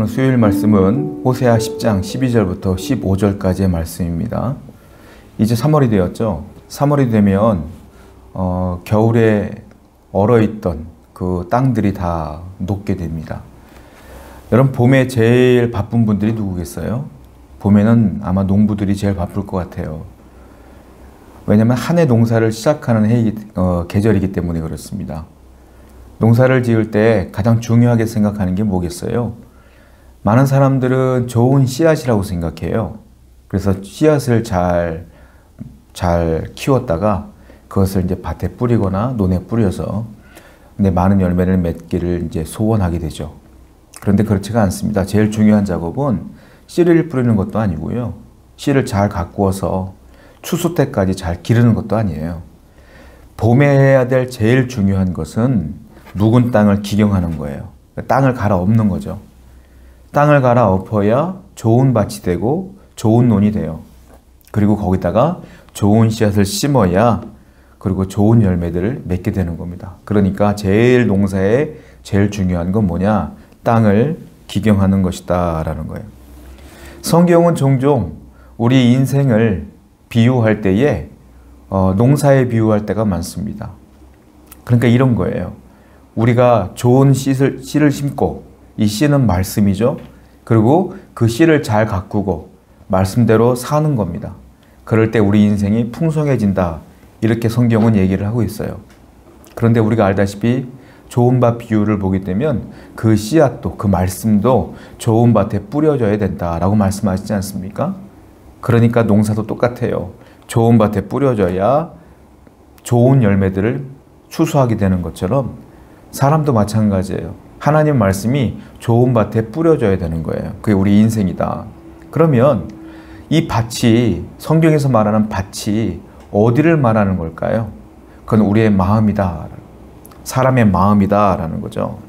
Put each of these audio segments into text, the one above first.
오늘 수요일 말씀은 호세아 10장 12절부터 15절까지의 말씀입니다. 이제 3월이 되었죠. 3월이 되면 겨울에 얼어있던 그 땅들이 다 녹게 됩니다. 여러분, 봄에 제일 바쁜 분들이 누구겠어요? 봄에는 아마 농부들이 제일 바쁠 것 같아요. 왜냐하면 한 해 농사를 시작하는 계절이기 때문에 그렇습니다. 농사를 지을 때 가장 중요하게 생각하는 게 뭐겠어요? 많은 사람들은 좋은 씨앗이라고 생각해요. 그래서 씨앗을 잘 키웠다가 그것을 이제 밭에 뿌리거나 논에 뿌려서 많은 열매를 맺기를 이제 소원하게 되죠. 그런데 그렇지가 않습니다. 제일 중요한 작업은 씨를 뿌리는 것도 아니고요. 씨를 잘 가꾸어서 추수 때까지 잘 기르는 것도 아니에요. 봄에 해야 될 제일 중요한 것은 묵은 땅을 기경하는 거예요. 땅을 갈아엎는 거죠. 땅을 갈아엎어야 좋은 밭이 되고 좋은 논이 돼요. 그리고 거기다가 좋은 씨앗을 심어야 그리고 좋은 열매들을 맺게 되는 겁니다. 그러니까 제일 농사에 제일 중요한 건 뭐냐? 땅을 기경하는 것이다 라는 거예요. 성경은 종종 우리 인생을 비유할 때에 농사에 비유할 때가 많습니다. 그러니까 이런 거예요. 우리가 좋은 씨를 심고, 이 씨는 말씀이죠. 그리고 그 씨를 잘 가꾸고 말씀대로 사는 겁니다. 그럴 때 우리 인생이 풍성해진다. 이렇게 성경은 얘기를 하고 있어요. 그런데 우리가 알다시피 좋은 밭 비유를 보게 되면 그 씨앗도, 그 말씀도 좋은 밭에 뿌려져야 된다라고 말씀하시지 않습니까? 그러니까 농사도 똑같아요. 좋은 밭에 뿌려져야 좋은 열매들을 추수하게 되는 것처럼 사람도 마찬가지예요. 하나님 말씀이 좋은 밭에 뿌려져야 되는 거예요. 그게 우리 인생이다. 그러면 이 밭이, 성경에서 말하는 밭이 어디를 말하는 걸까요? 그건 우리의 마음이다. 사람의 마음이다 라는 거죠.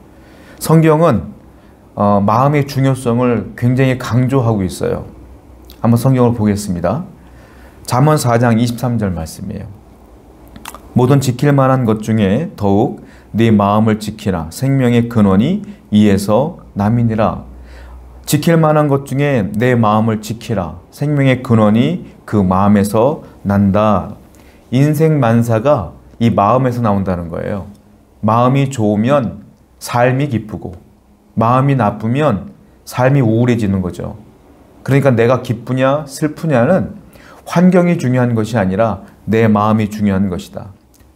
성경은 마음의 중요성을 굉장히 강조하고 있어요. 한번 성경을 보겠습니다. 잠언 4장 23절 말씀이에요. 모든 지킬 만한 것 중에 더욱 네 마음을 지키라. 생명의 근원이 이에서 남이니라. 지킬 만한 것 중에 내 마음을 지키라. 생명의 근원이 그 마음에서 난다. 인생 만사가 이 마음에서 나온다는 거예요. 마음이 좋으면 삶이 기쁘고, 마음이 나쁘면 삶이 우울해지는 거죠. 그러니까 내가 기쁘냐 슬프냐는 환경이 중요한 것이 아니라 내 마음이 중요한 것이다.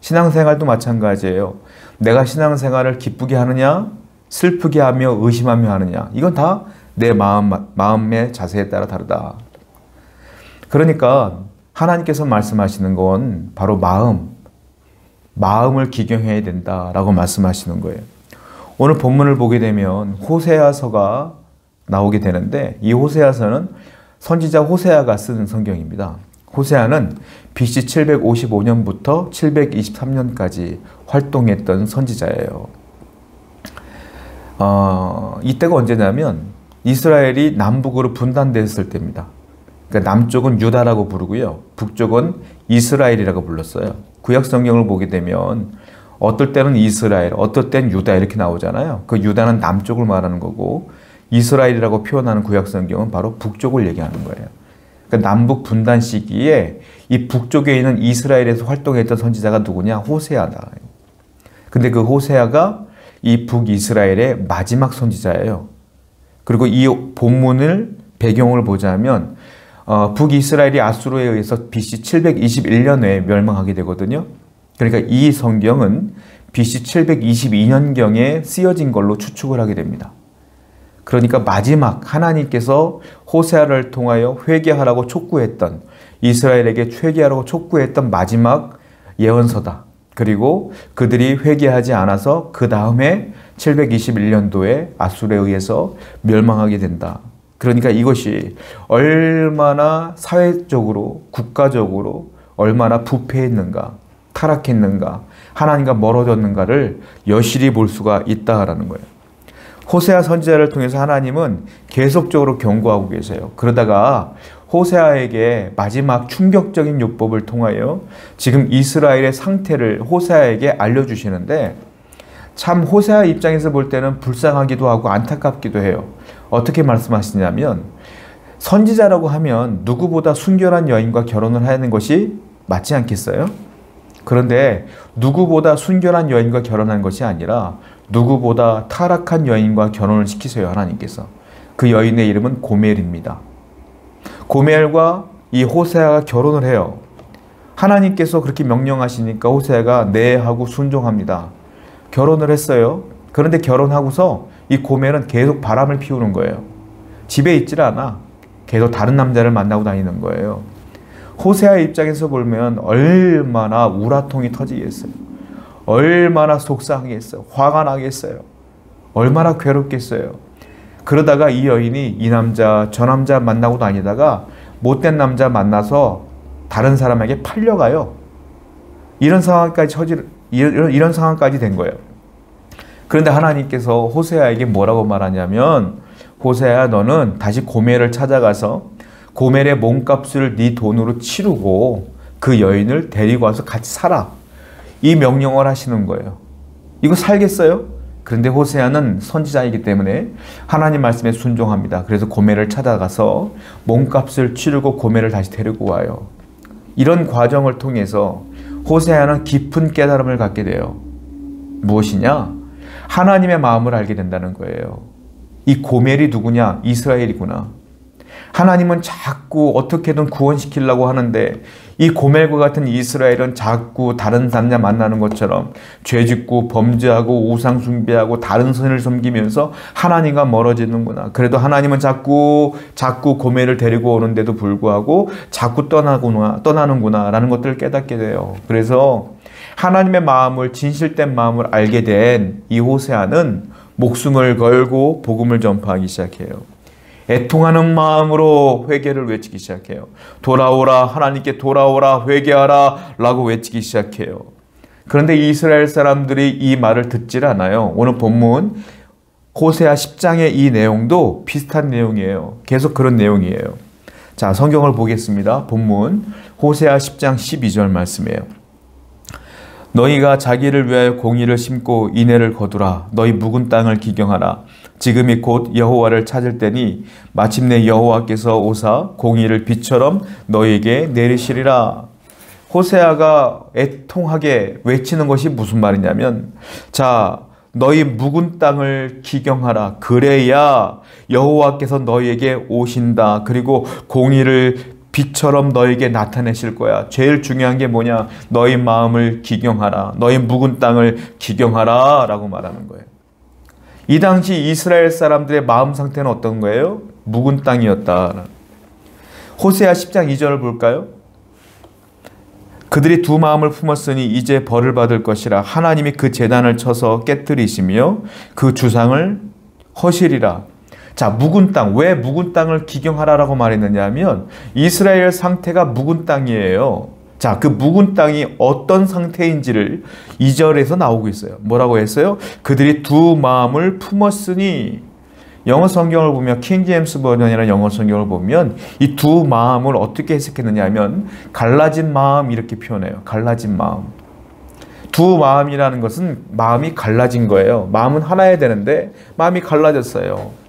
신앙생활도 마찬가지예요. 내가 신앙생활을 기쁘게 하느냐, 슬프게 하며 의심하며 하느냐, 이건 다 내 마음의 자세에 따라 다르다. 그러니까 하나님께서 말씀하시는 건 바로 마음을 기경해야 된다라고 말씀하시는 거예요. 오늘 본문을 보게 되면 호세아서가 나오게 되는데, 이 호세아서는 선지자 호세아가 쓴 성경입니다. 호세아는 BC 755년부터 723년까지 활동했던 선지자예요. 이때가 언제냐면 이스라엘이 남북으로 분단됐을 때입니다. 그러니까 남쪽은 유다라고 부르고요, 북쪽은 이스라엘이라고 불렀어요. 구약 성경을 보게 되면 어떨 때는 이스라엘, 어떨 땐 유다 이렇게 나오잖아요. 그 유다는 남쪽을 말하는 거고 이스라엘이라고 표현하는 구약 성경은 바로 북쪽을 얘기하는 거예요. 그러니까 남북 분단 시기에 이 북쪽에 있는 이스라엘에서 활동했던 선지자가 누구냐? 호세아다. 근데 그 호세아가 이 북이스라엘의 마지막 선지자예요. 그리고 이 본문을 배경을 보자면 북이스라엘이 아수르에 의해서 BC 721년에 멸망하게 되거든요. 그러니까 이 성경은 BC 722년경에 쓰여진 걸로 추측을 하게 됩니다. 그러니까 마지막 하나님께서 호세아를 통하여 회개하라고 촉구했던, 이스라엘에게 회개하라고 촉구했던 마지막 예언서다. 그리고 그들이 회개하지 않아서 그 다음에 721년도에 아수르에 의해서 멸망하게 된다. 그러니까 이것이 얼마나 사회적으로, 국가적으로 얼마나 부패했는가, 타락했는가, 하나님과 멀어졌는가를 여실히 볼 수가 있다라는 거예요. 호세아 선지자를 통해서 하나님은 계속적으로 경고하고 계세요. 그러다가 호세아에게 마지막 충격적인 율법을 통하여 지금 이스라엘의 상태를 호세아에게 알려주시는데, 참 호세아 입장에서 볼 때는 불쌍하기도 하고 안타깝기도 해요. 어떻게 말씀하시냐면 선지자라고 하면 누구보다 순결한 여인과 결혼을 하는 것이 맞지 않겠어요? 그런데 누구보다 순결한 여인과 결혼한 것이 아니라 누구보다 타락한 여인과 결혼을 시키세요, 하나님께서. 그 여인의 이름은 고멜입니다. 고멜과 이 호세아가 결혼을 해요. 하나님께서 그렇게 명령하시니까 호세아가 네 하고 순종합니다. 결혼을 했어요. 그런데 결혼하고서 이 고멜은 계속 바람을 피우는 거예요. 집에 있질 않아. 계속 다른 남자를 만나고 다니는 거예요. 호세아의 입장에서 보면 얼마나 우라통이 터지겠어요. 얼마나 속상하겠어요. 화가 나겠어요. 얼마나 괴롭겠어요. 그러다가 이 여인이 이 남자 저 남자 만나고 다니다가 못된 남자 만나서 다른 사람에게 팔려가요. 이런 상황까지 이런 상황까지 된 거예요. 그런데 하나님께서 호세아에게 뭐라고 말하냐면 호세아야, 너는 다시 고멜을 찾아가서 고멜의 몸값을 네 돈으로 치르고 그 여인을 데리고 와서 같이 살아. 이 명령을 하시는 거예요. 이거 살겠어요? 그런데 호세아는 선지자이기 때문에 하나님 말씀에 순종합니다. 그래서 고멜을 찾아가서 몸값을 치르고 고멜을 다시 데리고 와요. 이런 과정을 통해서 호세아는 깊은 깨달음을 갖게 돼요. 무엇이냐? 하나님의 마음을 알게 된다는 거예요. 이 고멜이 누구냐? 이스라엘이구나. 하나님은 자꾸 어떻게든 구원시키려고 하는데 이 고멜과 같은 이스라엘은 자꾸 다른 남자 만나는 것처럼 죄짓고 범죄하고 우상 숭배하고 다른 선을 섬기면서 하나님과 멀어지는구나. 그래도 하나님은 자꾸 고멜을 데리고 오는데도 불구하고 자꾸 떠나는구나 라는 것들을 깨닫게 돼요. 그래서 하나님의 마음을, 진실된 마음을 알게 된 이 호세아는 목숨을 걸고 복음을 전파하기 시작해요. 애통하는 마음으로 회개를 외치기 시작해요. 돌아오라, 하나님께 돌아오라, 회개하라 라고 외치기 시작해요. 그런데 이스라엘 사람들이 이 말을 듣질 않아요. 오늘 본문 호세아 10장의 이 내용도 비슷한 내용이에요. 계속 그런 내용이에요. 자, 성경을 보겠습니다. 본문 호세아 10장 12절 말씀이에요. 너희가 자기를 위하여 공의를 심고 인애를 거두라. 너희 묵은 땅을 기경하라. 지금이 곧 여호와를 찾을 때니 마침내 여호와께서 오사 공의를 비처럼 너희에게 내리시리라. 호세아가 애통하게 외치는 것이 무슨 말이냐면, 자, 너희 묵은 땅을 기경하라. 그래야 여호와께서 너희에게 오신다. 그리고 공의를 빛처럼 너에게 나타내실 거야. 제일 중요한 게 뭐냐? 너희 마음을 기경하라. 너희 묵은 땅을 기경하라 라고 말하는 거예요. 이 당시 이스라엘 사람들의 마음 상태는 어떤 거예요? 묵은 땅이었다. 호세아 10장 2절을 볼까요? 그들이 두 마음을 품었으니 이제 벌을 받을 것이라. 하나님이 그 제단을 쳐서 깨뜨리시며 그 주상을 허시리라. 자, 묵은 땅. 왜 묵은 땅을 기경하라라고 말했느냐 하면 이스라엘 상태가 묵은 땅이에요. 자, 그 묵은 땅이 어떤 상태인지를 2절에서 나오고 있어요. 뭐라고 했어요? 그들이 두 마음을 품었으니. 영어 성경을 보면 킹 제임스 버전이라는 영어 성경을 보면 이 두 마음을 어떻게 해석했느냐 하면 갈라진 마음 이렇게 표현해요. 갈라진 마음. 두 마음이라는 것은 마음이 갈라진 거예요. 마음은 하나여야 되는데 마음이 갈라졌어요.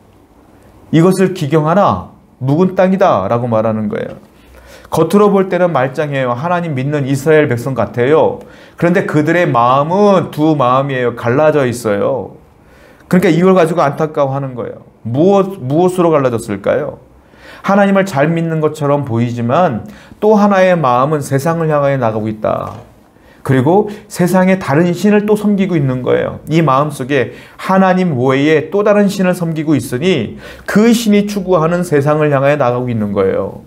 이것을 기경하라. 묵은 땅이다 라고 말하는 거예요. 겉으로 볼 때는 말짱해요. 하나님 믿는 이스라엘 백성 같아요. 그런데 그들의 마음은 두 마음이에요. 갈라져 있어요. 그러니까 이걸 가지고 안타까워하는 거예요. 무엇으로 갈라졌을까요? 하나님을 잘 믿는 것처럼 보이지만 또 하나의 마음은 세상을 향하여 나가고 있다. 그리고 세상의 다른 신을 또 섬기고 있는 거예요. 이 마음속에 하나님 외에 또 다른 신을 섬기고 있으니 그 신이 추구하는 세상을 향하여 나가고 있는 거예요.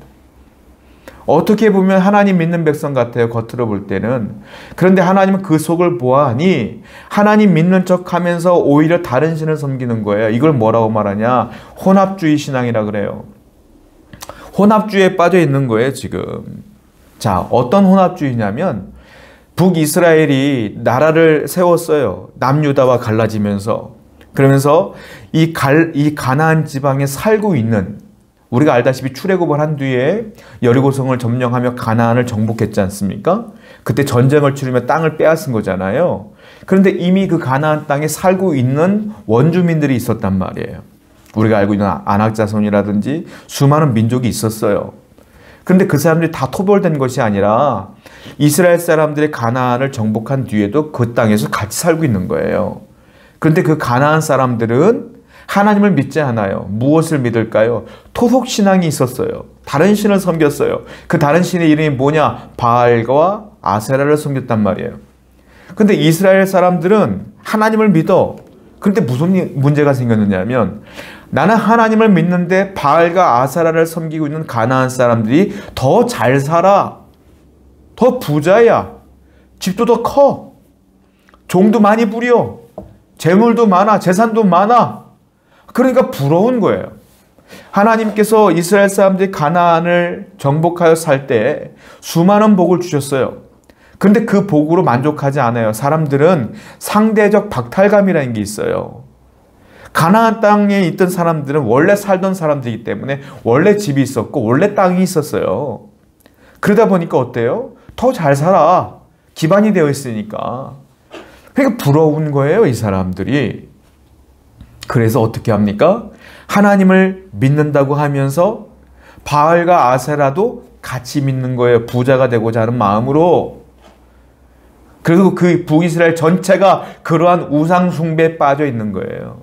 어떻게 보면 하나님 믿는 백성 같아요. 겉으로 볼 때는. 그런데 하나님은 그 속을 보아하니 하나님 믿는 척하면서 오히려 다른 신을 섬기는 거예요. 이걸 뭐라고 말하냐? 혼합주의 신앙이라 그래요. 혼합주의에 빠져 있는 거예요, 지금. 자, 어떤 혼합주의냐면 북이스라엘이 나라를 세웠어요. 남유다와 갈라지면서. 그러면서 이 가나안 지방에 살고 있는, 우리가 알다시피 출애굽을 한 뒤에 여리고성을 점령하며 가나안을 정복했지 않습니까? 그때 전쟁을 치르며 땅을 빼앗은 거잖아요. 그런데 이미 그 가나안 땅에 살고 있는 원주민들이 있었단 말이에요. 우리가 알고 있는 안악자손이라든지 수많은 민족이 있었어요. 그런데 그 사람들이 다 토벌된 것이 아니라 이스라엘 사람들의 가나안을 정복한 뒤에도 그 땅에서 같이 살고 있는 거예요. 그런데 그 가나안 사람들은 하나님을 믿지 않아요. 무엇을 믿을까요? 토속신앙이 있었어요. 다른 신을 섬겼어요. 그 다른 신의 이름이 뭐냐? 바알과 아세라를 섬겼단 말이에요. 근데 이스라엘 사람들은 하나님을 믿어. 그런데 무슨 문제가 생겼느냐면 나는 하나님을 믿는데 바알과 아세라를 섬기고 있는 가나안 사람들이 더 잘 살아. 더 부자야. 집도 더 커. 종도 많이 부려. 재물도 많아. 재산도 많아. 그러니까 부러운 거예요. 하나님께서 이스라엘 사람들이 가나안을 정복하여 살 때 수많은 복을 주셨어요. 근데 그 복으로 만족하지 않아요. 사람들은 상대적 박탈감이라는 게 있어요. 가나안 땅에 있던 사람들은 원래 살던 사람들이기 때문에 원래 집이 있었고 원래 땅이 있었어요. 그러다 보니까 어때요? 더 잘 살아. 기반이 되어 있으니까. 그러니까 부러운 거예요, 이 사람들이. 그래서 어떻게 합니까? 하나님을 믿는다고 하면서 바알과 아세라도 같이 믿는 거예요. 부자가 되고자 하는 마음으로. 그리고 그 북이스라엘 전체가 그러한 우상 숭배에 빠져 있는 거예요.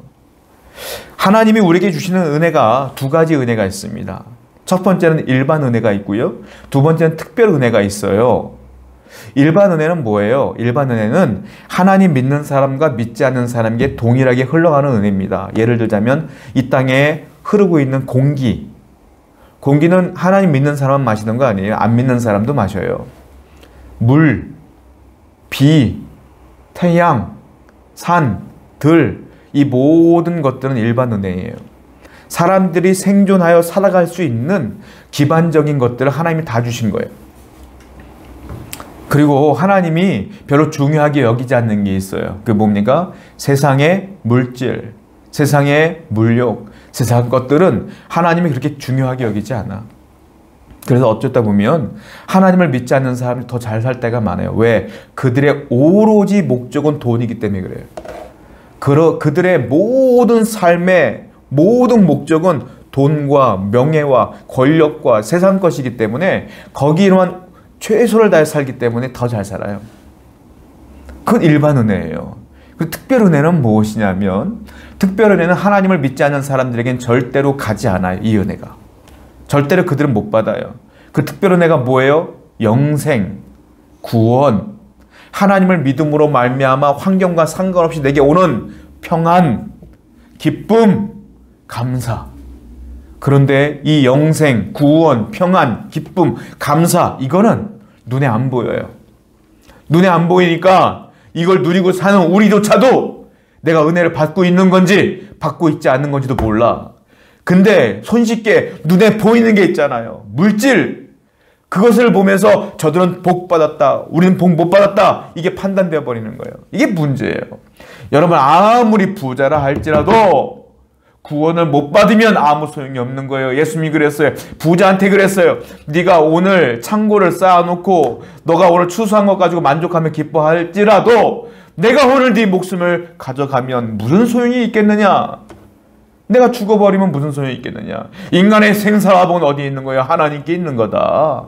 하나님이 우리에게 주시는 은혜가 두 가지 은혜가 있습니다. 첫 번째는 일반 은혜가 있고요. 두 번째는 특별 은혜가 있어요. 일반 은혜는 뭐예요? 일반 은혜는 하나님 믿는 사람과 믿지 않는 사람에게 동일하게 흘러가는 은혜입니다. 예를 들자면 이 땅에 흐르고 있는 공기. 공기는 하나님 믿는 사람만 마시는 거 아니에요. 안 믿는 사람도 마셔요. 물, 비, 태양, 산, 들, 이 모든 것들은 일반 은혜예요. 사람들이 생존하여 살아갈 수 있는 기반적인 것들을 하나님이 다 주신 거예요. 그리고 하나님이 별로 중요하게 여기지 않는 게 있어요. 그게 뭡니까? 세상의 물질, 세상의 물욕, 세상 것들은 하나님이 그렇게 중요하게 여기지 않아. 그래서 어쩌다 보면 하나님을 믿지 않는 사람이 더 잘 살 때가 많아요. 왜? 그들의 오로지 목적은 돈이기 때문에 그래요. 그들의 모든 삶의 모든 목적은 돈과 명예와 권력과 세상 것이기 때문에 거기에만 최소를 다해 살기 때문에 더 잘 살아요. 그건 일반 은혜예요. 그 특별 은혜는 무엇이냐면 특별 은혜는 하나님을 믿지 않는 사람들에겐 절대로 가지 않아요. 이 은혜가. 절대로 그들은 못 받아요. 그 특별 은혜가 뭐예요? 영생, 구원, 하나님을 믿음으로 말미암아 환경과 상관없이 내게 오는 평안, 기쁨, 감사. 그런데 이 영생, 구원, 평안, 기쁨, 감사 이거는 눈에 안 보여요. 눈에 안 보이니까 이걸 누리고 사는 우리조차도 내가 은혜를 받고 있는 건지 받고 있지 않는 건지도 몰라. 근데 손쉽게 눈에 보이는 게 있잖아요. 물질. 그것을 보면서 저들은 복 받았다. 우리는 복 못 받았다. 이게 판단되어 버리는 거예요. 이게 문제예요. 여러분 아무리 부자라 할지라도 구원을 못 받으면 아무 소용이 없는 거예요. 예수님이 그랬어요. 부자한테 그랬어요. 네가 오늘 창고를 쌓아놓고 너가 오늘 추수한 것 가지고 만족하며 기뻐할지라도 내가 오늘 네 목숨을 가져가면 무슨 소용이 있겠느냐? 내가 죽어버리면 무슨 소용이 있겠느냐? 인간의 생사화복은 어디 있는 거예요? 하나님께 있는 거다.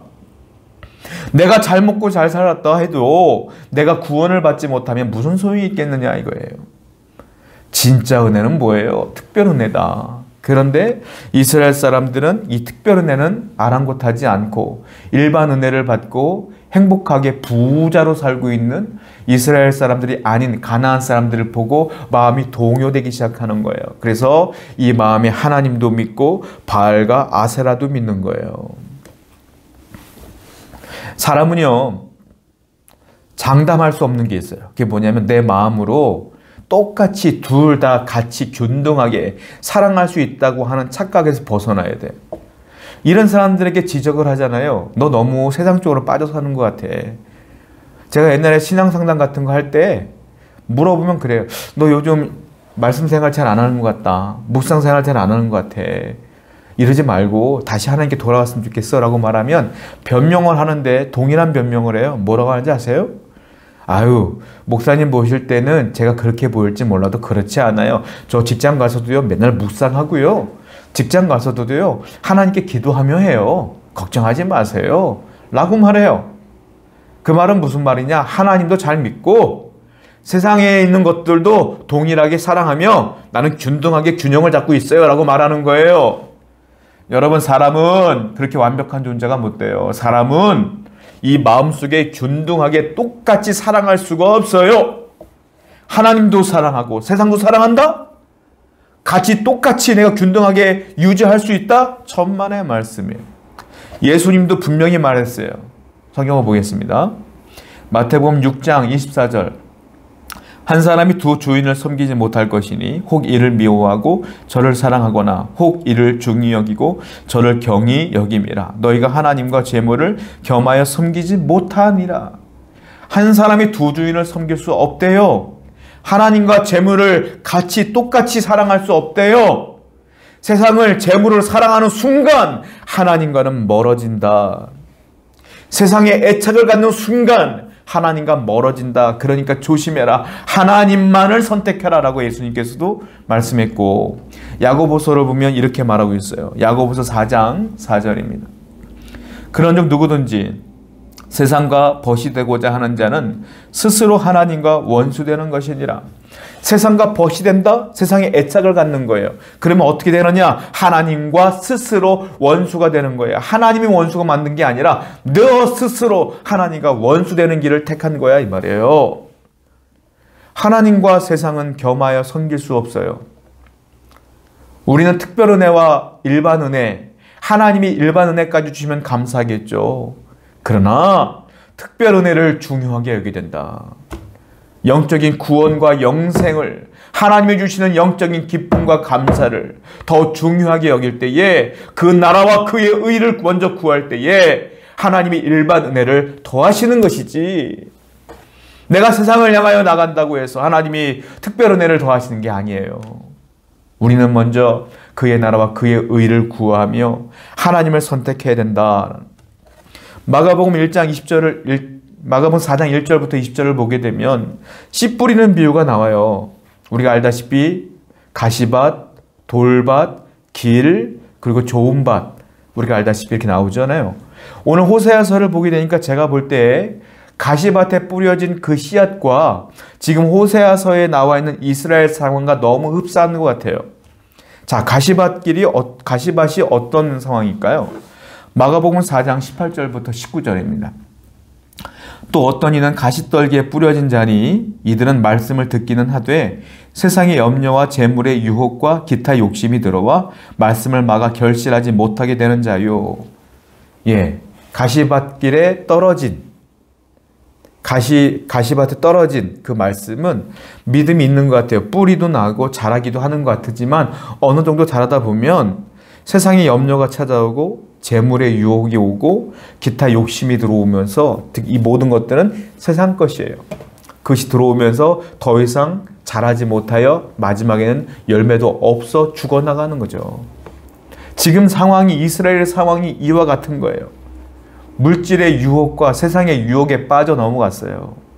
내가 잘 먹고 잘 살았다 해도 내가 구원을 받지 못하면 무슨 소용이 있겠느냐 이거예요. 진짜 은혜는 뭐예요? 특별 은혜다. 그런데 이스라엘 사람들은 이 특별 은혜는 아랑곳하지 않고 일반 은혜를 받고 행복하게 부자로 살고 있는 이스라엘 사람들이 아닌 가나안 사람들을 보고 마음이 동요되기 시작하는 거예요. 그래서 이 마음에 하나님도 믿고 바알과 아세라도 믿는 거예요. 사람은요 장담할 수 없는 게 있어요. 그게 뭐냐면 내 마음으로 똑같이 둘 다 같이 균등하게 사랑할 수 있다고 하는 착각에서 벗어나야 돼. 이런 사람들에게 지적을 하잖아요. 너 너무 세상 쪽으로 빠져 사는 것 같아. 제가 옛날에 신앙상담 같은 거 할 때 물어보면 그래요. 너 요즘 말씀 생활 잘 안 하는 것 같다. 묵상 생활 잘 안 하는 것 같아. 이러지 말고 다시 하나님께 돌아갔으면 좋겠어 라고 말하면 변명을 하는데 동일한 변명을 해요. 뭐라고 하는지 아세요? 아유, 목사님 보실 때는 제가 그렇게 보일지 몰라도 그렇지 않아요. 저 직장 가서도요, 맨날 묵상하고요. 직장 가서도요, 하나님께 기도하며 해요. 걱정하지 마세요. 라고 말해요. 그 말은 무슨 말이냐? 하나님도 잘 믿고 세상에 있는 것들도 동일하게 사랑하며 나는 균등하게 균형을 잡고 있어요. 라고 말하는 거예요. 여러분, 사람은 그렇게 완벽한 존재가 못 돼요. 사람은 이 마음속에 균등하게 똑같이 사랑할 수가 없어요. 하나님도 사랑하고 세상도 사랑한다? 같이 똑같이 내가 균등하게 유지할 수 있다? 천만의 말씀이에요. 예수님도 분명히 말했어요. 성경을 보겠습니다. 마태복음 6장 24절. 한 사람이 두 주인을 섬기지 못할 것이니 혹 이를 미워하고 저를 사랑하거나 혹 이를 중히 여기고 저를 경히 여김이라. 너희가 하나님과 재물을 겸하여 섬기지 못하니라. 한 사람이 두 주인을 섬길 수 없대요. 하나님과 재물을 같이 똑같이 사랑할 수 없대요. 세상을, 재물을 사랑하는 순간 하나님과는 멀어진다. 세상에 애착을 갖는 순간 하나님과 멀어진다. 그러니까 조심해라. 하나님만을 선택해라 라고 예수님께서도 말씀했고, 야고보서를 보면 이렇게 말하고 있어요. 야고보서 4장 4절입니다. 그런즉 누구든지 세상과 벗이 되고자 하는 자는 스스로 하나님과 원수되는 것이니라. 세상과 벗이 된다? 세상에 애착을 갖는 거예요. 그러면 어떻게 되느냐? 하나님과 스스로 원수가 되는 거예요. 하나님이 원수가 만든 게 아니라 너 스스로 하나님과 원수되는 길을 택한 거야 이 말이에요. 하나님과 세상은 겸하여 섬길 수 없어요. 우리는 특별 은혜와 일반 은혜, 하나님이 일반 은혜까지 주시면 감사하겠죠. 그러나 특별 은혜를 중요하게 여기게 된다. 영적인 구원과 영생을, 하나님이 주시는 영적인 기쁨과 감사를 더 중요하게 여길 때에, 그 나라와 그의 의를 먼저 구할 때에 하나님이 일반 은혜를 더하시는 것이지, 내가 세상을 향하여 나간다고 해서 하나님이 특별 은혜를 더하시는 게 아니에요. 우리는 먼저 그의 나라와 그의 의를 구하며 하나님을 선택해야 된다. 마가복음 1장 20절을 마가복음 4장 1절부터 20절을 보게 되면 씨 뿌리는 비유가 나와요. 우리가 알다시피 가시밭, 돌밭, 길, 그리고 좋은 밭, 우리가 알다시피 이렇게 나오잖아요. 오늘 호세아서를 보게 되니까 제가 볼 때 가시밭에 뿌려진 그 씨앗과 지금 호세아서에 나와 있는 이스라엘 상황과 너무 흡사한 것 같아요. 자, 가시밭이 어떤 상황일까요? 마가복음 4장 18절부터 19절입니다. 또 어떤 이는 가시떨기에 뿌려진 자니 이들은 말씀을 듣기는 하되 세상의 염려와 재물의 유혹과 기타 욕심이 들어와 말씀을 막아 결실하지 못하게 되는 자요. 예, 가시밭길에 떨어진, 가시밭에 떨어진 그 말씀은 믿음이 있는 것 같아요. 뿌리도 나고 자라기도 하는 것 같지만 어느 정도 자라다 보면 세상의 염려가 찾아오고 재물의 유혹이 오고 기타 욕심이 들어오면서, 이 모든 것들은 세상 것이에요. 그것이 들어오면서 더 이상 자라지 못하여 마지막에는 열매도 없어 죽어나가는 거죠. 지금 상황이, 이스라엘의 상황이 이와 같은 거예요. 물질의 유혹과 세상의 유혹에 빠져 넘어갔어요.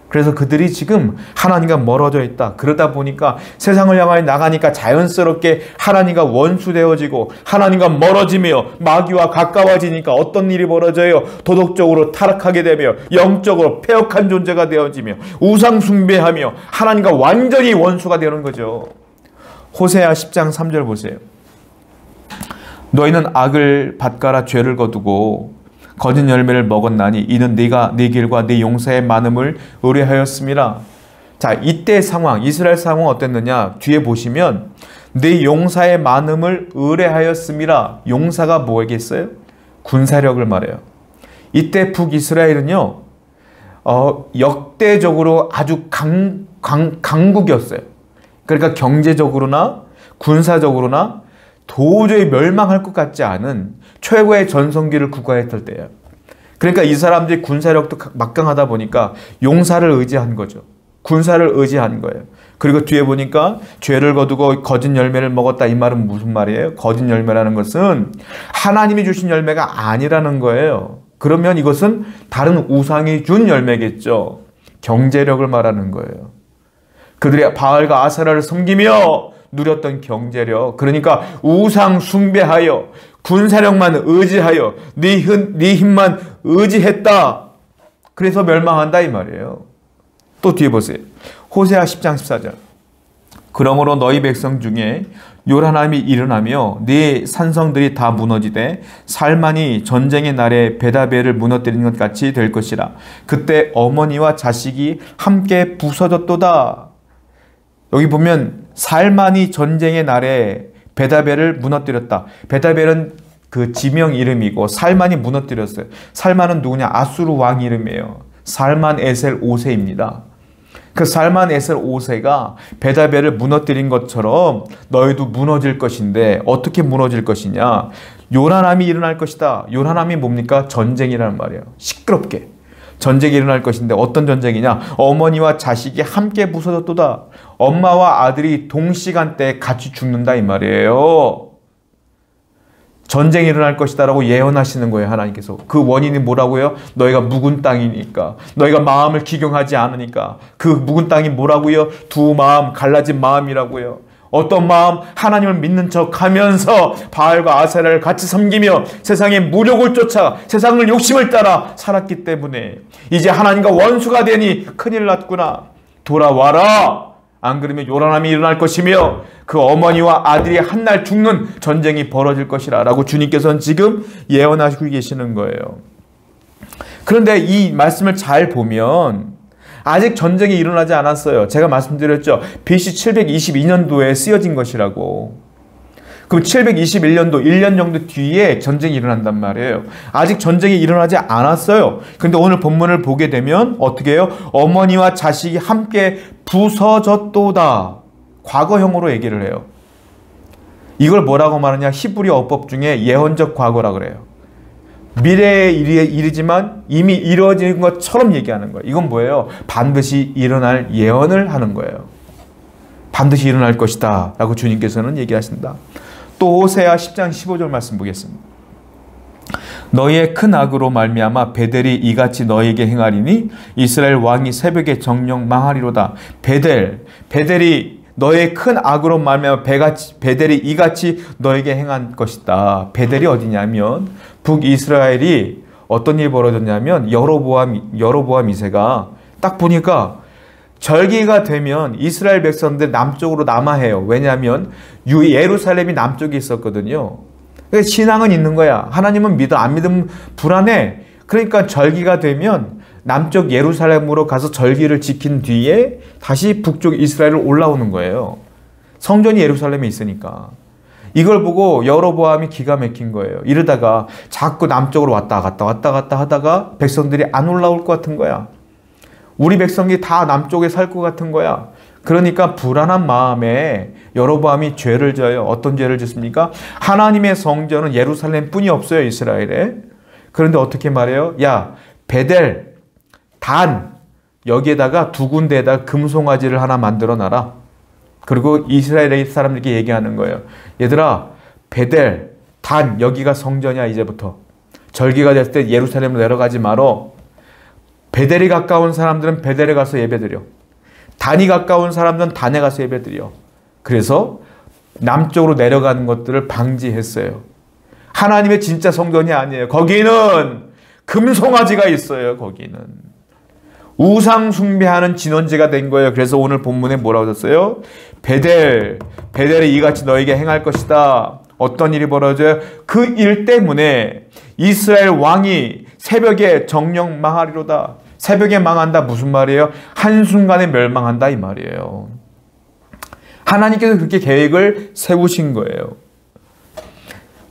그래서 그들이 지금 하나님과 멀어져 있다. 그러다 보니까 세상을 향하여 나가니까 자연스럽게 하나님과 원수되어지고 하나님과 멀어지며 마귀와 가까워지니까 어떤 일이 벌어져요? 도덕적으로 타락하게 되며 영적으로 패역한 존재가 되어지며 우상 숭배하며 하나님과 완전히 원수가 되는 거죠. 호세아 10장 3절 보세요. 너희는 악을 밭가라 죄를 거두고 거짓 열매를 먹었나니 이는 네가 네 길과 네 용사의 많음을 의뢰하였음이라. 자, 이때 상황, 이스라엘 상황은 어땠느냐? 뒤에 보시면 네 용사의 많음을 의뢰하였음이라. 용사가 뭐겠어요? 군사력을 말해요. 이때 북이스라엘은요, 역대적으로 아주 강국이었어요. 그러니까 경제적으로나 군사적으로나 도저히 멸망할 것 같지 않은 최고의 전성기를 구가했을 때예요. 그러니까 이 사람들이 군사력도 막강하다 보니까 용사를 의지한 거죠. 군사를 의지한 거예요. 그리고 뒤에 보니까 죄를 거두고 거짓 열매를 먹었다. 이 말은 무슨 말이에요? 거짓 열매라는 것은 하나님이 주신 열매가 아니라는 거예요. 그러면 이것은 다른 우상이 준 열매겠죠. 경제력을 말하는 거예요. 그들이 바알과 아세라를 섬기며 누렸던 경제력, 그러니까 우상 숭배하여 군사력만 의지하여 네 힘만 의지했다. 그래서 멸망한다 이 말이에요. 또 뒤에 보세요. 호세아 10장 14절. 그러므로 너희 백성 중에 요란함이 일어나며 네 산성들이 다 무너지되 살만이 전쟁의 날에 베다벨을 무너뜨리는 것 같이 될 것이라. 그때 어머니와 자식이 함께 부서졌도다. 여기 보면 살만이 전쟁의 날에 베다벨을 무너뜨렸다. 베다벨은 그 지명 이름이고 살만이 무너뜨렸어요. 살만은 누구냐? 아수르 왕 이름이에요. 살만 에셀 5세입니다. 그 살만 에셀 5세가 베다벨을 무너뜨린 것처럼 너희도 무너질 것인데 어떻게 무너질 것이냐? 요란함이 일어날 것이다. 요란함이 뭡니까? 전쟁이라는 말이에요. 시끄럽게. 전쟁이 일어날 것인데 어떤 전쟁이냐? 어머니와 자식이 함께 부서졌도다. 엄마와 아들이 동시간대에 같이 죽는다 이 말이에요. 전쟁이 일어날 것이다 라고 예언하시는 거예요. 하나님께서. 그 원인이 뭐라고요? 너희가 묵은 땅이니까, 너희가 마음을 기경하지 않으니까. 그 묵은 땅이 뭐라고요? 두 마음, 갈라진 마음이라고요. 어떤 마음? 하나님을 믿는 척 하면서 바알과 아세라를 같이 섬기며 세상의 무력을 쫓아 세상을 욕심을 따라 살았기 때문에 이제 하나님과 원수가 되니 큰일 났구나. 돌아와라. 안 그러면 요란함이 일어날 것이며 그 어머니와 아들이 한날 죽는 전쟁이 벌어질 것이라 라고 주님께서는 지금 예언하시고 계시는 거예요. 그런데 이 말씀을 잘 보면 아직 전쟁이 일어나지 않았어요. 제가 말씀드렸죠. BC 722년도에 쓰여진 것이라고. 그럼 721년도 1년 정도 뒤에 전쟁이 일어난단 말이에요. 아직 전쟁이 일어나지 않았어요. 근데 오늘 본문을 보게 되면 어떻게 해요? 어머니와 자식이 함께 부서졌도다. 과거형으로 얘기를 해요. 이걸 뭐라고 말하냐? 히브리 어법 중에 예언적 과거라 그래요. 미래의 일이지만 이미 이루어진 것처럼 얘기하는 거예요. 이건 뭐예요? 반드시 일어날 예언을 하는 거예요. 반드시 일어날 것이다 라고 주님께서는 얘기하신다. 또 호세아 10장 15절 말씀 보겠습니다. 너희의 큰 악으로 말미암아 베델이 이같이 너희에게 행하리니 이스라엘 왕이 새벽에 정령 망하리로다. 베델이 너의 큰 악으로 말미암아 베델이 이같이 너에게 행한 것이다. 베델이 어디냐면 북이스라엘이 어떤 일이 벌어졌냐면 여로보암 2세가 딱 보니까 절기가 되면 이스라엘 백성들 남쪽으로 남하해요. 왜냐하면 예루살렘이 남쪽에 있었거든요. 그러니까 신앙은 있는 거야. 하나님은 믿어 안 믿으면 불안해. 그러니까 절기가 되면 남쪽 예루살렘으로 가서 절기를 지킨 뒤에 다시 북쪽 이스라엘로 올라오는 거예요. 성전이 예루살렘에 있으니까. 이걸 보고 여로보암이 기가 막힌 거예요. 이러다가 자꾸 남쪽으로 왔다 갔다 하다가 백성들이 안 올라올 것 같은 거야. 우리 백성이 다 남쪽에 살 것 같은 거야. 그러니까 불안한 마음에 여로보암이 죄를 져요. 어떤 죄를 짓습니까? 하나님의 성전은 예루살렘뿐이 없어요. 이스라엘에. 그런데 어떻게 말해요? 야, 베델, 단 여기에다가 두 군데에다가 금송아지를 하나 만들어 놔라. 그리고 이스라엘 사람들께 얘기하는 거예요. 얘들아, 베델, 단 여기가 성전이야. 이제부터 절기가 됐을 때 예루살렘으로 내려가지 말어. 베델이 가까운 사람들은 베델에 가서 예배드려. 단이 가까운 사람들은 단에 가서 예배드려. 그래서 남쪽으로 내려가는 것들을 방지했어요. 하나님의 진짜 성전이 아니에요. 거기는 금송아지가 있어요. 거기는 우상 숭배하는 진원지가 된 거예요. 그래서 오늘 본문에 뭐라고 썼어요? 베델이 이같이 너에게 행할 것이다. 어떤 일이 벌어져요? 그 일 때문에 이스라엘 왕이 새벽에 정령 망하리로다. 새벽에 망한다 무슨 말이에요? 한순간에 멸망한다 이 말이에요. 하나님께서 그렇게 계획을 세우신 거예요.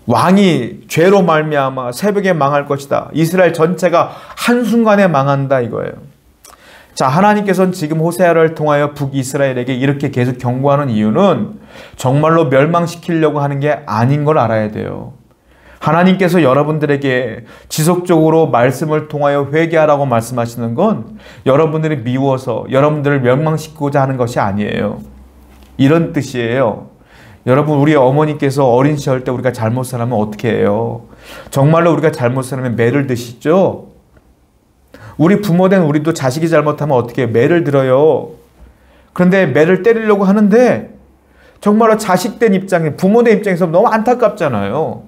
왕이 죄로 말미암아 새벽에 망할 것이다. 이스라엘 전체가 한순간에 망한다 이거예요. 자, 하나님께서는 지금 호세아를 통하여 북이스라엘에게 이렇게 계속 경고하는 이유는 정말로 멸망시키려고 하는 게 아닌 걸 알아야 돼요. 하나님께서 여러분들에게 지속적으로 말씀을 통하여 회개하라고 말씀하시는 건 여러분들이 미워서 여러분들을 멸망시키고자 하는 것이 아니에요. 이런 뜻이에요. 여러분, 우리 어머니께서 어린 시절 때 우리가 잘못 살면 어떻게 해요? 정말로 우리가 잘못 살면 매를 드시죠? 우리 부모된 우리도 자식이 잘못하면 어떻게 매를 들어요. 그런데 매를 때리려고 하는데 정말로 자식된 입장에 부모된 입장에서 너무 안타깝잖아요.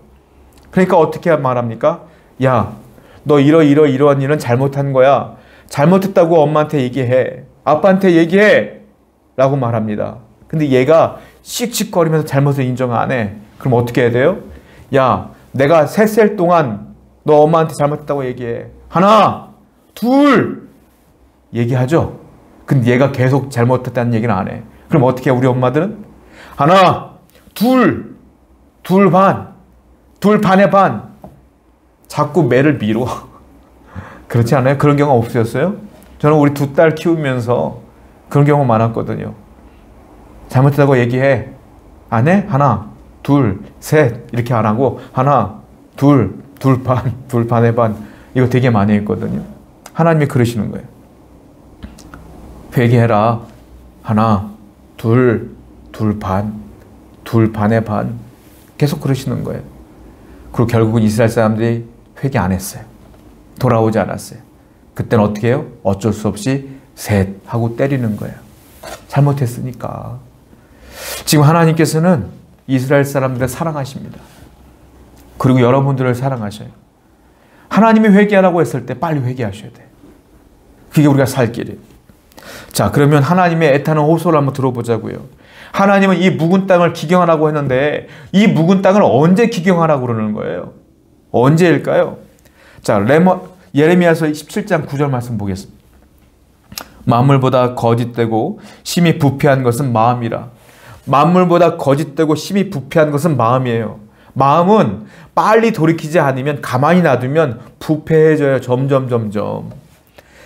그러니까 어떻게 말합니까? 야, 너 이러한 일은 잘못한 거야. 잘못했다고 엄마한테 얘기해. 아빠한테 얘기해. 라고 말합니다. 근데 얘가 씩씩거리면서 잘못을 인정 안 해. 그럼 어떻게 해야 돼요? 야, 내가 3살 동안 너 엄마한테 잘못했다고 얘기해. 하나, 둘 얘기하죠. 근데 얘가 계속 잘못했다는 얘기는 안 해. 그럼 어떻게 해 우리 엄마들은? 하나, 둘 반, 둘 반의 반. 자꾸 매를 미뤄. 그렇지 않아요? 그런 경우 없으셨어요? 저는 우리 2딸 키우면서 그런 경우 많았거든요. 잘못했다고 얘기해. 안 해? 하나, 둘, 셋 이렇게 안 하고 하나, 둘 반, 둘 반의 반. 이거 되게 많이 했거든요. 하나님이 그러시는 거예요. 회개해라. 하나, 둘 반, 둘 반의 반. 계속 그러시는 거예요. 그리고 결국은 이스라엘 사람들이 회개 안 했어요. 돌아오지 않았어요. 그때는 어떻게 해요? 어쩔 수 없이 셋 하고 때리는 거예요. 잘못했으니까. 지금 하나님께서는 이스라엘 사람들을 사랑하십니다. 그리고 여러분들을 사랑하셔요. 하나님이 회개하라고 했을 때 빨리 회개하셔야 돼요. 그게 우리가 살 길이에요. 자, 그러면 하나님의 애타는 호소를 한번 들어보자고요. 하나님은 이 묵은 땅을 기경하라고 했는데 이 묵은 땅을 언제 기경하라고 그러는 거예요? 언제일까요? 자, 예레미야서 17장 9절 말씀 보겠습니다. 만물보다 거짓되고 심히 부패한 것은 마음이라. 만물보다 거짓되고 심히 부패한 것은 마음이에요. 마음은 빨리 돌이키지 않으면 가만히 놔두면 부패해져요. 점점.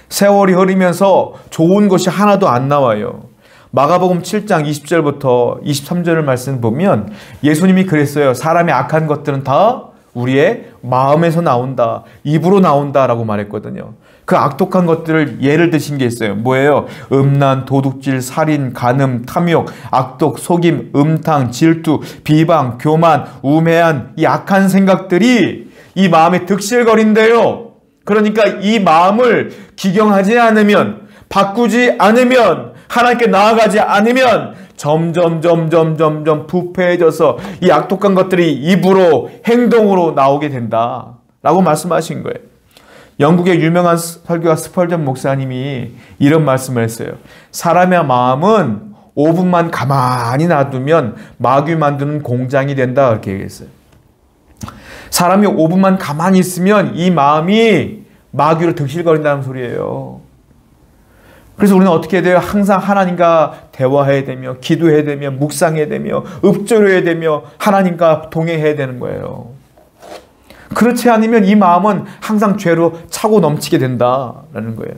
세월이 흐르면서 좋은 것이 하나도 안 나와요. 마가복음 7장 20절부터 23절을 말씀 보면 예수님이 그랬어요. 사람의 악한 것들은 다 우리의 마음에서 나온다. 입으로 나온다 라고 말했거든요. 그 악독한 것들을 예를 드신 게 있어요. 뭐예요? 음란, 도둑질, 살인, 간음, 탐욕, 악독, 속임, 음탕, 질투, 비방, 교만, 우매한 이 악한 생각들이 이 마음에 득실거린대요. 그러니까 이 마음을 기경하지 않으면, 바꾸지 않으면, 하나님께 나아가지 않으면 점점 부패해져서 이 악독한 것들이 입으로 행동으로 나오게 된다 라고 말씀하신 거예요. 영국의 유명한 설교가 스펄전 목사님이 이런 말씀을 했어요. 사람의 마음은 5분만 가만히 놔두면 마귀 만드는 공장이 된다 그렇게 얘기했어요. 사람이 5분만 가만히 있으면 이 마음이 마귀로 득실거린다는 소리예요. 그래서 우리는 어떻게 해야 돼요? 항상 하나님과 대화해야 되며 기도해야 되며 묵상해야 되며 읊조려야 되며 하나님과 동행해야 되는 거예요. 그렇지 않으면 이 마음은 항상 죄로 차고 넘치게 된다라는 거예요.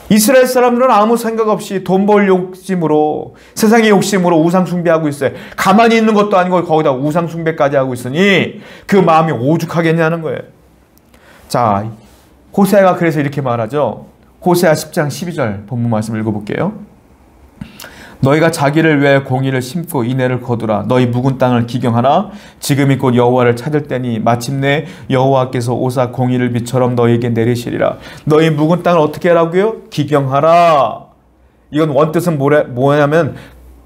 이스라엘 사람들은 아무 생각 없이 돈 벌 욕심으로, 세상의 욕심으로 우상 숭배하고 있어요. 가만히 있는 것도 아니고 거기다 우상 숭배까지 하고 있으니 그 마음이 오죽하겠냐는 거예요. 자, 호세아가 그래서 이렇게 말하죠. 호세아 10장 12절 본문 말씀 읽어볼게요. 너희가 자기를 위하여 공의를 심고 인애를 거두라. 너희 묵은 땅을 기경하라. 지금이 곧 여호와를 찾을 때니 마침내 여호와께서 오사 공의를 비처럼 너희에게 내리시리라. 너희 묵은 땅을 어떻게 하라고요? 기경하라. 이건 원뜻은 뭐냐면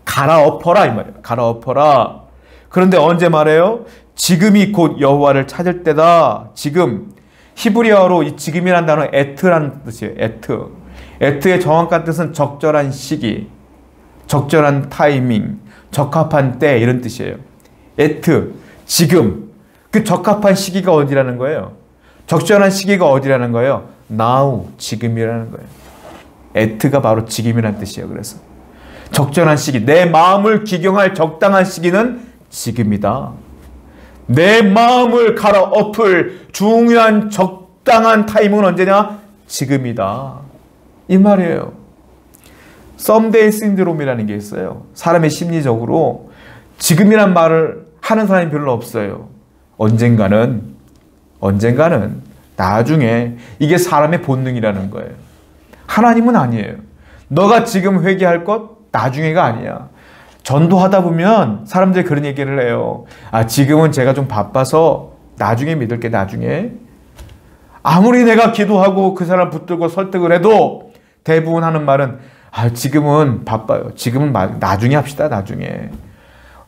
갈아엎어라 이 말이에요. 갈아엎어라. 그런데 언제 말해요? 지금이 곧 여호와를 찾을 때다. 지금. 히브리어로 이 지금이라는 단어는 에트라는 뜻이에요. 에트의 정확한 뜻은 적절한 시기, 적절한 타이밍, 적합한 때 이런 뜻이에요. 에트, 지금. 그 적합한 시기가 어디라는 거예요? 적절한 시기가 어디라는 거예요? now, 지금이라는 거예요. 에트가 바로 지금이라는 뜻이에요. 그래서 적절한 시기, 내 마음을 기경할 적당한 시기는 지금이다. 내 마음을 갈아엎을 중요한 적당한 타임은 언제냐? 지금이다. 이 말이에요. 썸데이 신드롬이라는 게 있어요. 사람의 심리적으로 지금이란 말을 하는 사람이 별로 없어요. 언젠가는, 나중에. 이게 사람의 본능이라는 거예요. 하나님은 아니에요. 너가 지금 회개할 것 나중에가 아니야. 전도하다 보면 사람들이 그런 얘기를 해요. 아, 지금은 제가 좀 바빠서 나중에 믿을게, 나중에. 아무리 내가 기도하고 그 사람 붙들고 설득을 해도 대부분 하는 말은 지금은 바빠요. 지금은 나중에 합시다.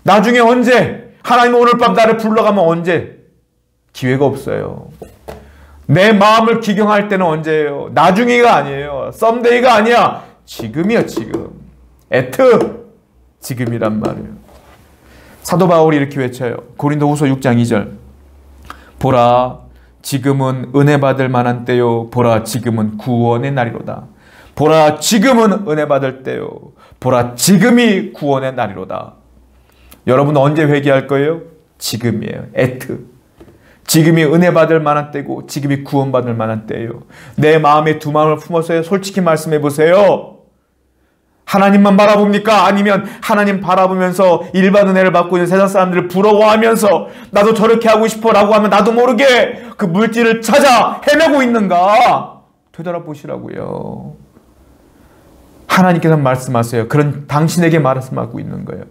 나중에 언제? 하나님 오늘 밤 나를 불러가면 언제? 기회가 없어요. 내 마음을 기경할 때는 언제예요? 나중에가 아니에요. 썸데이가 아니야. 지금이요. 지금. 지금이란 말이에요. 사도 바울이 이렇게 외쳐요. 고린도후서 6장 2절. 보라, 지금은 은혜 받을 만한 때요. 보라, 지금은 구원의 날이로다. 보라, 지금은 은혜 받을 때요. 보라, 지금이 구원의 날이로다. 여러분 언제 회개할 거예요? 지금이에요. 지금이 은혜 받을 만한 때고 지금이 구원 받을 만한 때예요. 내 마음에 두 마음을 품어서요. 솔직히 말씀해 보세요. 하나님만 바라봅니까? 아니면 하나님 바라보면서 일반 은혜를 받고 있는 세상 사람들을 부러워하면서 나도 저렇게 하고 싶어 라고 하면 나도 모르게 그 물질을 찾아 헤매고 있는가? 되돌아보시라고요. 하나님께서 말씀하세요. 그런 당신에게 말씀하고 있는 거예요.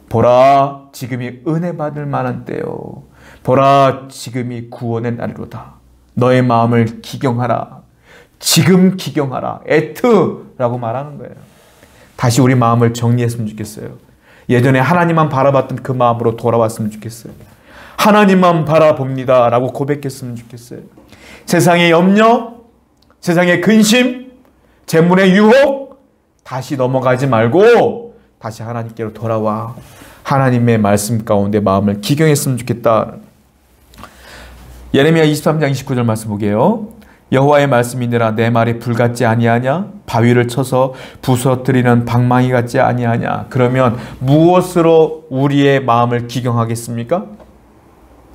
보라, 지금이 은혜 받을 만한 때요. 보라, 지금이 구원의 날이로다. 너의 마음을 기경하라. 지금 기경하라. 라고 말하는 거예요. 다시 우리 마음을 정리했으면 좋겠어요. 예전에 하나님만 바라봤던 그 마음으로 돌아왔으면 좋겠어요. 하나님만 바라봅니다 라고 고백했으면 좋겠어요. 세상의 염려, 세상의 근심, 재물의 유혹 다시 넘어가지 말고 다시 하나님께로 돌아와 하나님의 말씀 가운데 마음을 기경했으면 좋겠다. 예레미야 23장 29절 말씀 보게요. 여호와의 말씀이니라 내 말이 불같지 아니하냐? 바위를 쳐서 부서뜨리는 방망이 같지 아니하냐? 그러면 무엇으로 우리의 마음을 기경하겠습니까?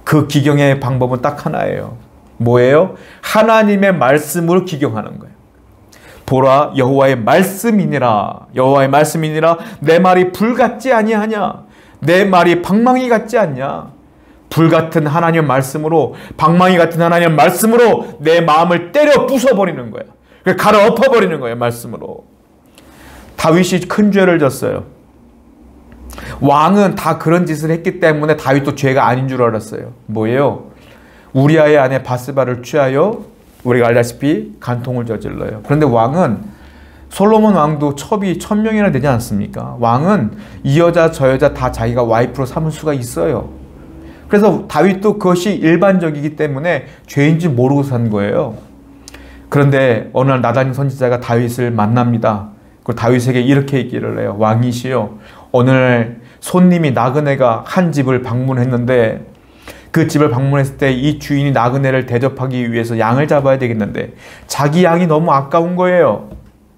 그 기경의 방법은 딱 하나예요. 뭐예요? 하나님의 말씀으로 기경하는 거예요. 보라, 여호와의 말씀이니라. 여호와의 말씀이니라 내 말이 불같지 아니하냐? 내 말이 방망이 같지 않냐? 불같은 하나님의 말씀으로, 방망이 같은 하나님의 말씀으로 내 마음을 때려 부숴버리는 거예요. 갈아 엎어버리는 거예요. 말씀으로. 다윗이 큰 죄를 졌어요. 왕은 다 그런 짓을 했기 때문에 다윗도 죄가 아닌 줄 알았어요. 뭐예요? 우리아의 아내 바스바를 취하여 우리가 알다시피 간통을 저질러요. 그런데 왕은, 솔로몬 왕도 첩이 1000명이나 되지 않습니까? 왕은 이 여자 저 여자 다 자기가 와이프로 삼을 수가 있어요. 그래서 다윗도 그것이 일반적이기 때문에 죄인지 모르고 산 거예요. 그런데 어느 날 나단 선지자가 다윗을 만납니다. 그리고 다윗에게 이렇게 얘기를 해요. 왕이시여, 오늘 손님이 나그네가 한 집을 방문했는데 그 집을 방문했을 때 이 주인이 나그네를 대접하기 위해서 양을 잡아야 되겠는데 자기 양이 너무 아까운 거예요.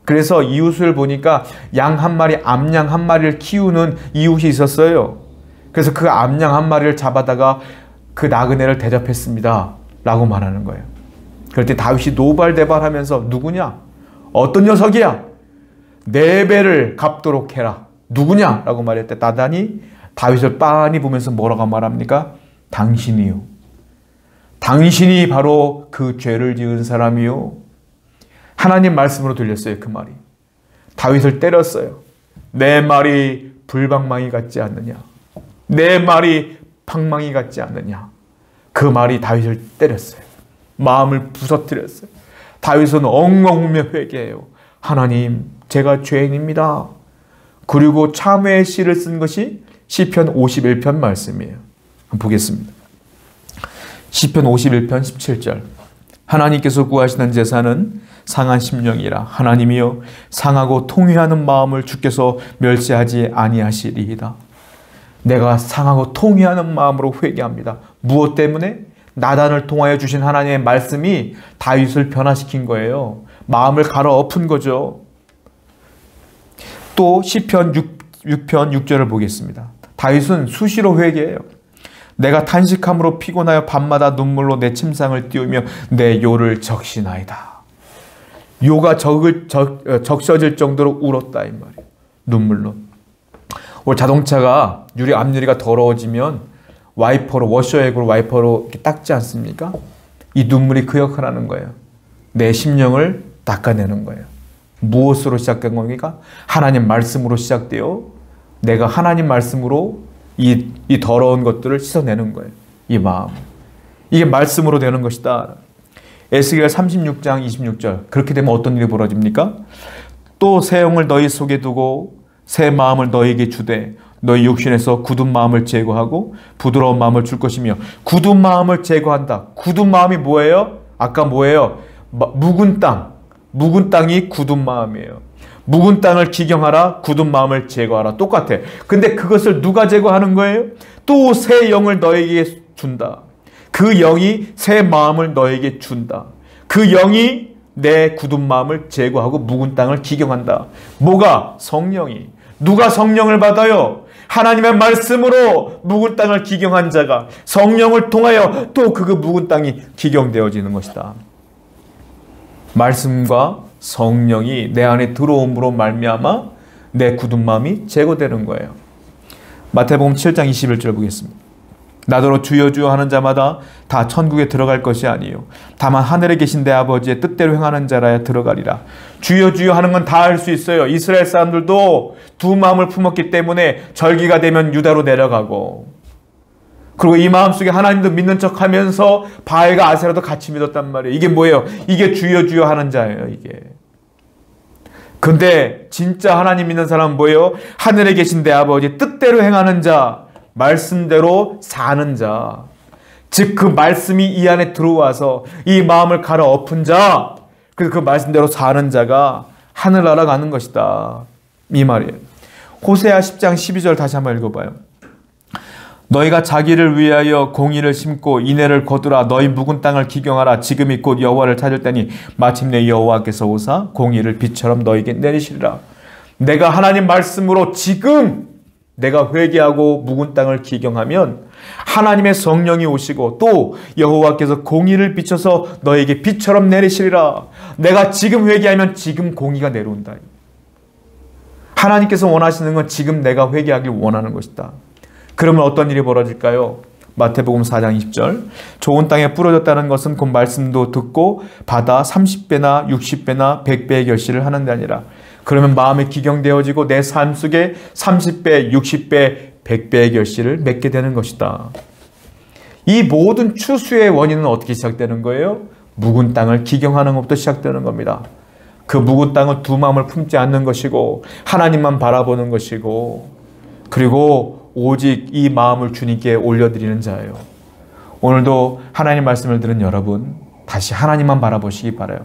그래서 이웃을 보니까 양 한 마리, 암양 한 마리를 키우는 이웃이 있었어요. 그래서 그 암양 한 마리를 잡아다가 그 나그네를 대접했습니다 라고 말하는 거예요. 그럴 때 다윗이 노발대발하면서 누구냐? 어떤 녀석이야? 4배를 갚도록 해라. 누구냐? 라고 말할 때 나단이 다윗을 빤히 보면서 뭐라고 말합니까? 당신이요. 당신이 바로 그 죄를 지은 사람이요. 하나님 말씀으로 들렸어요. 그 말이. 다윗을 때렸어요. 내 말이 불방망이 같지 않느냐? 내 말이 방망이 같지 않느냐? 그 말이 다윗을 때렸어요. 마음을 부서뜨렸어요. 다윗은 엉엉 울며 회개해요. 하나님, 제가 죄인입니다. 그리고 참회의 시를 쓴 것이 시편 51편 말씀이에요. 한번 보겠습니다. 시편 51편 17절. 하나님께서 구하시는 제사는 상한 심령이라. 하나님이여, 상하고 통회하는 마음을 주께서 멸시하지 아니하시리이다. 내가 상하고 통회하는 마음으로 회개합니다. 무엇 때문에? 나단을 통하여 주신 하나님의 말씀이 다윗을 변화시킨 거예요. 마음을 갈아 엎은 거죠. 또 시편 6편 6절을 보겠습니다. 다윗은 수시로 회개해요. 내가 탄식함으로 피곤하여 밤마다 눈물로 내 침상을 띄우며 내 요를 적시나이다. 요가 적셔질 정도로 울었다 이 말이에요. 눈물로. 우리 자동차가 유리 앞유리가 더러워지면 와이퍼로, 워셔액으로 와이퍼로 이렇게 닦지 않습니까? 이 눈물이 그 역할을 하는 거예요. 내 심령을 닦아내는 거예요. 무엇으로 시작된 겁니까? 하나님 말씀으로 시작되어 내가 하나님 말씀으로 이 더러운 것들을 씻어내는 거예요. 이 마음. 이게 말씀으로 되는 것이다. 에스겔 36장 26절. 그렇게 되면 어떤 일이 벌어집니까? 또 새 영을 너희 속에 두고 새 마음을 너희에게 주되 너희 육신에서 굳은 마음을 제거하고 부드러운 마음을 줄 것이며. 굳은 마음을 제거한다. 굳은 마음이 뭐예요? 아까 뭐예요? 묵은 땅. 묵은 땅이 굳은 마음이에요. 묵은 땅을 기경하라. 굳은 마음을 제거하라. 똑같아. 근데 그것을 누가 제거하는 거예요? 또 새 영을 너에게 준다. 그 영이 새 마음을 너에게 준다. 그 영이 내 굳은 마음을 제거하고 묵은 땅을 기경한다. 뭐가? 성령이. 누가 성령을 받아요? 하나님의 말씀으로 묵은 땅을 기경한 자가 성령을 통하여 또 그 묵은 땅이 기경되어지는 것이다. 말씀과 성령이 내 안에 들어옴으로 말미암아 내 굳은 마음이 제거되는 거예요. 마태복음 7장 21절 보겠습니다. 나더러 주여 주여 하는 자마다 다 천국에 들어갈 것이 아니요 다만 하늘에 계신 내 아버지의 뜻대로 행하는 자라야 들어가리라. 주여 주여 하는 건 다 할 수 있어요. 이스라엘 사람들도 두 마음을 품었기 때문에 절기가 되면 유다로 내려가고, 그리고 이 마음속에 하나님도 믿는 척하면서 바알과 아세라도 같이 믿었단 말이에요. 이게 뭐예요? 이게 주여 주여 하는 자예요. 이게. 근데 진짜 하나님 믿는 사람은 뭐예요? 하늘에 계신 내 아버지 뜻대로 행하는 자, 말씀대로 사는 자, 즉 그 말씀이 이 안에 들어와서 이 마음을 갈아엎은 자, 그래서 그 말씀대로 사는 자가 하늘나라 가는 것이다, 이 말이에요. 호세아 10장 12절 다시 한번 읽어봐요. 너희가 자기를 위하여 공의를 심고 인애를 거두라. 너희 묵은 땅을 기경하라. 지금이 곧 여호와를 찾을 때니 마침내 여호와께서 오사 공의를 빛처럼 너희에게 내리시리라. 내가 하나님 말씀으로 지금 내가 회개하고 묵은 땅을 기경하면 하나님의 성령이 오시고 또 여호와께서 공의를 비춰서 너에게 빛처럼 내리시리라. 내가 지금 회개하면 지금 공의가 내려온다. 하나님께서 원하시는 건 지금 내가 회개하길 원하는 것이다. 그러면 어떤 일이 벌어질까요? 마태복음 4장 20절. 좋은 땅에 뿌려졌다는 것은 곧 말씀도 듣고 받아 30배나 60배나 100배의 결실을 하는 데 아니라. 그러면 마음이 기경되어지고 내 삶 속에 30배, 60배, 100배의 결실을 맺게 되는 것이다. 이 모든 추수의 원인은 어떻게 시작되는 거예요? 묵은 땅을 기경하는 것부터 시작되는 겁니다. 그 묵은 땅은 두 마음을 품지 않는 것이고 하나님만 바라보는 것이고, 그리고 오직 이 마음을 주님께 올려드리는 자예요. 오늘도 하나님 말씀을 들은 여러분, 다시 하나님만 바라보시기 바라요.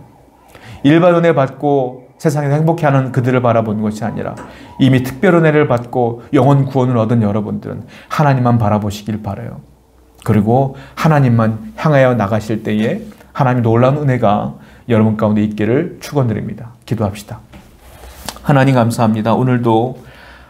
일반 은혜 받고 세상에서 행복해하는 그들을 바라보는 것이 아니라 이미 특별 은혜를 받고 영혼 구원을 얻은 여러분들은 하나님만 바라보시길 바라요. 그리고 하나님만 향하여 나가실 때에 하나님의 놀라운 은혜가 여러분 가운데 있기를 축원드립니다. 기도합시다. 하나님 감사합니다. 오늘도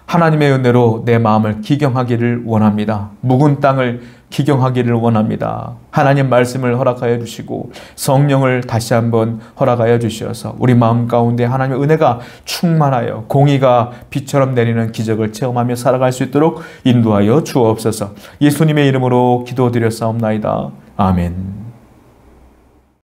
하나님의 은혜로 내 마음을 기경하기를 원합니다. 묵은 땅을 기경하기를 원합니다. 하나님 말씀을 허락하여 주시고 성령을 다시 한번 허락하여 주셔서 우리 마음 가운데 하나님의 은혜가 충만하여 공의가 비처럼 내리는 기적을 체험하며 살아갈 수 있도록 인도하여 주옵소서. 예수님의 이름으로 기도드렸사옵나이다. 아멘.